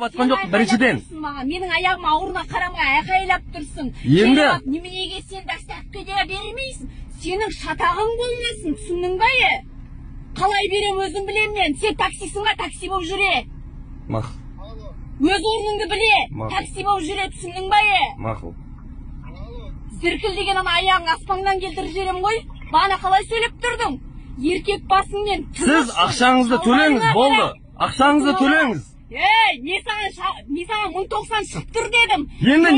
Батқан жоқ, біріншіден. Менің аяғым ауырына қарамай айқайлап тұрсың. Енді неменеге сен доставкаға бермейсің? Сенің шатағың болмасын, түсіндің бе? Қалай берем өзім білем мен. Сен таксисің ба, такси болып жүре. Мақұл. Өз орныңды біле, такси болып жүре, түсіндің бе? Мақұл. Зіркіл деген ана аяғың аспаннан келтіріп жерем ғой. Бана қалай сөйлеп тұрдың? Еркек басыңмен. Сіз ақшаңызды төлеңіз, болды. Ақшаңызды төлеңіз. Мен саған 1090 шығып тұр дедім. Енді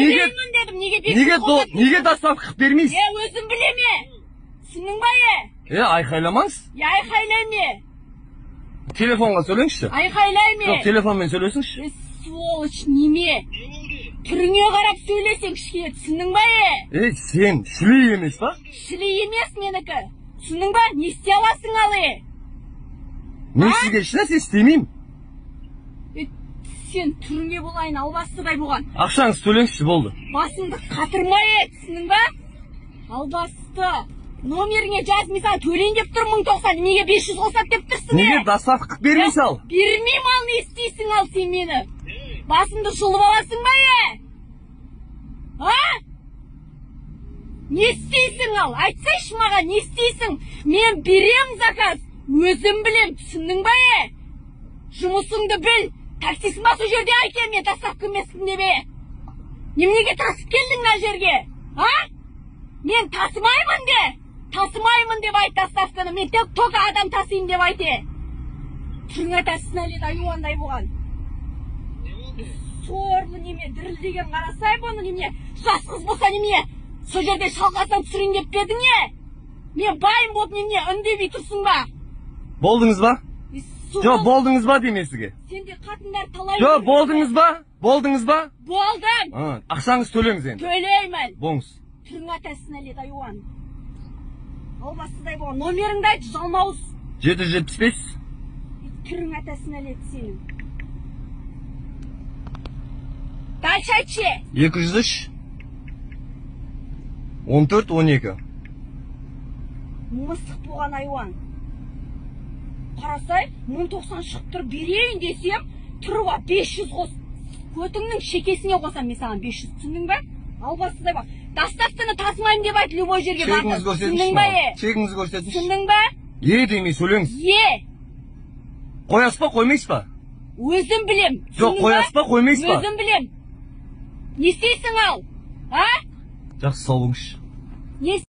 неге доставка қып бермейсіз? Өзім білеме. Түсіндің ба? Айқайламаңыз. Айқайлайме. Телефонға сөйлеңізші. Айқайлайме. Жоқ, телефонмен сөйлесіңізші. Сволочь, неме? Түріңе қарап сөйлесең кішкене, түсіндің ба? Сен шілей емес па? Шілей емес менікі. Түсіндің ба? Не істей аласың алы? Мен сізге ешнәрсе істемеймін. Сен түріңе болайын, албастыдай болған. Ақшаңыз төлеңізші, болды. Басыңды қатырмай, түсіндің ба? Албасты. Номеріңе жаз, мен саған төлейін деп тұр 1090, неге 500 қосат деп тұрсың? Неге доставка бермейсің ал? Бермеймін ал, не істейсің ал сен мені? Басымды жұлып аласың ба? Не істейсің ал? Айтсайшы маған, не істейсің? Мен берем заказ, өзім білем, түсіндің ба? Жұмысыңды біл, таксисің ба сол жерде айкен, мен доставка емеспін деп. Неменеге тасып келдің мына жерге? Мен тасымаймын де. Тасымаймын деп айт доставканы, мен только адам тасыйын деп айте. Түрің атасына әлет аюандай болған. Сорлы неме, дірілдеген қарасай бұны неме, жас қыз болса неме, сол жерде шалқасынан түсірейін деп бедің е? Мен байым болып неме, үндемей тұрсың ба? Болдыңыз ба? Жоқ, болдыңыз ба деймін сізге. Сенде қатындар талай... Жоқ, болдыңыз ба? Болдыңыз ба? Болдым. Ақшаңыз төлеңіз енді. Төлеймін. Болыңыз. Түрің атасына әлет аюан. Албастыдай болған, номеріңді айт, жалмауыз. 775. Түрің атасына әлет сенің. Дальше айтшы. 203. 14-12. Мысық болған айуан. Қарасай, 1090 шығып тұр, берейін десем, тұруға 500 қос. Көтіңнің шекесіне қосам мен саған 500, түсіндің бе? Албастыдай бақ. Доставканы тасымаймын деп айт, любой жерге барды. Түсіндің бе? Чегіңізді көрсетіңізші. Түсіндің бе? Демей сөйлеңіз. Қоясыз ба, қоймайсыз ба? Өзім білем. Жоқ, қоясыз ба, қоймайсыз ба? Өзім білем. Не істейсің ал? Жақсы, сау болыңызшы.